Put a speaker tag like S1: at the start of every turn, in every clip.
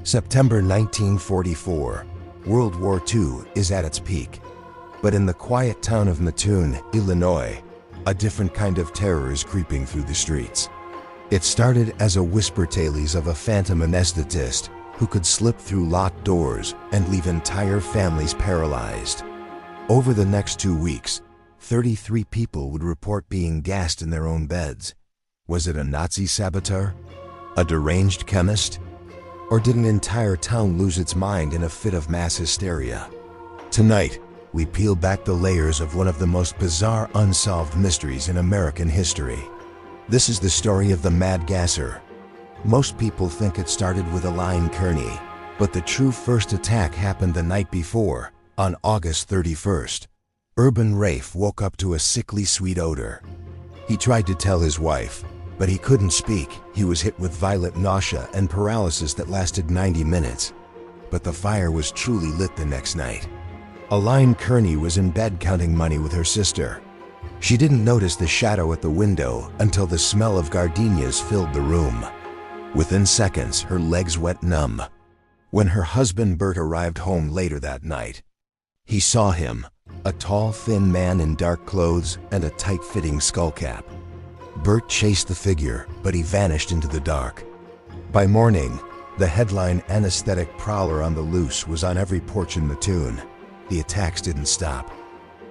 S1: September 1944. World War II is at its peak. But in the quiet town of Mattoon, Illinois, a different kind of terror is creeping through the streets. It started as a whisper tales of a phantom anesthetist who could slip through locked doors and leave entire families paralyzed. Over the next 2 weeks, 33 people would report being gassed in their own beds. Was it a Nazi saboteur? A deranged chemist? Or did an entire town lose its mind in a fit of mass hysteria? Tonight, we peel back the layers of one of the most bizarre unsolved mysteries in American history. This is the story of the Mad Gasser. Most people think it started with Llewellyn, but the true first attack happened the night before, on August 31st. Urban Rafe woke up to a sickly sweet odor. He tried to tell his wife, but he couldn't speak. He was hit with violent nausea and paralysis that lasted 90 minutes. But the fire was truly lit the next night. Llewellyn was in bed counting money with her sister. She didn't notice the shadow at the window until the smell of gardenias filled the room. Within seconds, her legs went numb. When her husband Bert arrived home later that night, he saw him, a tall, thin man in dark clothes and a tight-fitting skull cap. Bert chased the figure, but he vanished into the dark. By morning, the headline "Anesthetic Prowler on the Loose" was on every porch in Mattoon. The attacks didn't stop.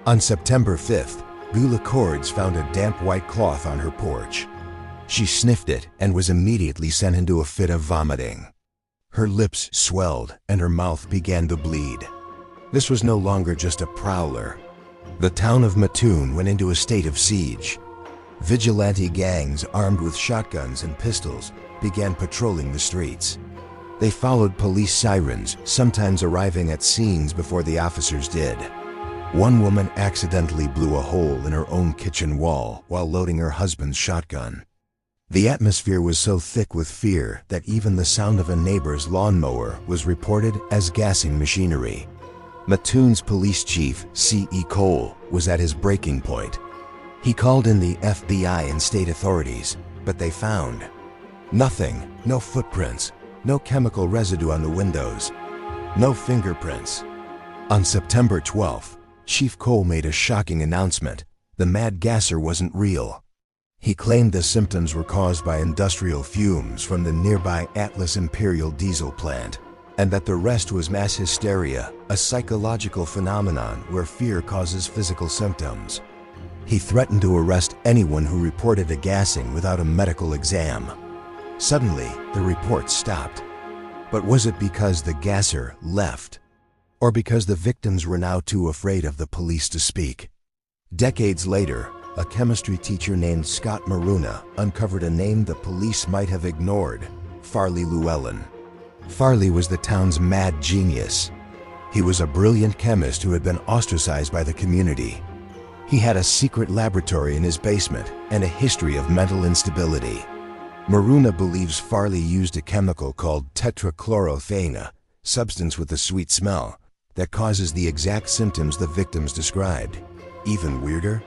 S1: On September 5th, Beulah Cords found a damp white cloth on her porch. She sniffed it and was immediately sent into a fit of vomiting. Her lips swelled and her mouth began to bleed. This was no longer just a prowler. The town of Mattoon went into a state of siege. Vigilante gangs armed with shotguns and pistols began patrolling the streets. They followed police sirens, sometimes arriving at scenes before the officers did. One woman accidentally blew a hole in her own kitchen wall while loading her husband's shotgun. The atmosphere was so thick with fear that even the sound of a neighbor's lawnmower was reported as gassing machinery. Mattoon's police chief, C.E. Cole, was at his breaking point. He called in the FBI and state authorities, but they found nothing. No footprints, no chemical residue on the windows, no fingerprints. On September 12th, Chief Cole made a shocking announcement. The Mad Gasser wasn't real. He claimed the symptoms were caused by industrial fumes from the nearby Atlas Imperial diesel plant, and that the rest was mass hysteria, a psychological phenomenon where fear causes physical symptoms. He threatened to arrest anyone who reported a gassing without a medical exam. Suddenly, the reports stopped. But was it because the gasser left? Or because the victims were now too afraid of the police to speak? Decades later, a chemistry teacher named Scott Maruna uncovered a name the police might have ignored: Farley Llewellyn. Farley was the town's mad genius. He was a brilliant chemist who had been ostracized by the community. He had a secret laboratory in his basement and a history of mental instability. Maruna believes Farley used a chemical called tetrachloroethane, substance with a sweet smell, that causes the exact symptoms the victims described. Even weirder,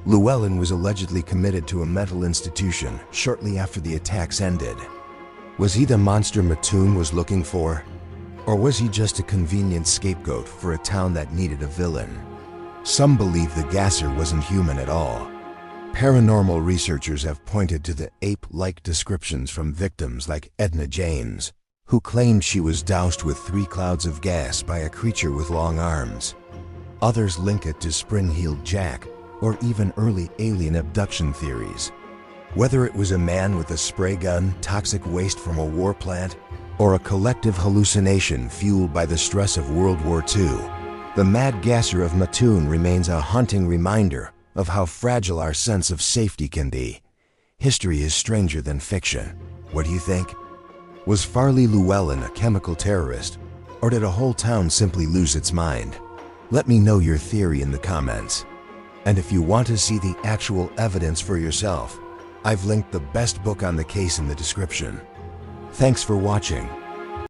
S1: Llewellyn was allegedly committed to a mental institution shortly after the attacks ended. Was he the monster Mattoon was looking for? Or was he just a convenient scapegoat for a town that needed a villain? Some believe the gasser wasn't human at all. Paranormal researchers have pointed to the ape-like descriptions from victims like Edna James, who claimed she was doused with 3 clouds of gas by a creature with long arms. Others link it to Spring-Heeled Jack, or even early alien abduction theories. Whether it was a man with a spray gun, toxic waste from a war plant, or a collective hallucination fueled by the stress of World War II, the Mad Gasser of Mattoon remains a haunting reminder of how fragile our sense of safety can be. History is stranger than fiction. What do you think? Was Farley Llewellyn a chemical terrorist, or did a whole town simply lose its mind? Let me know your theory in the comments. And if you want to see the actual evidence for yourself, I've linked the best book on the case in the description. Thanks for watching.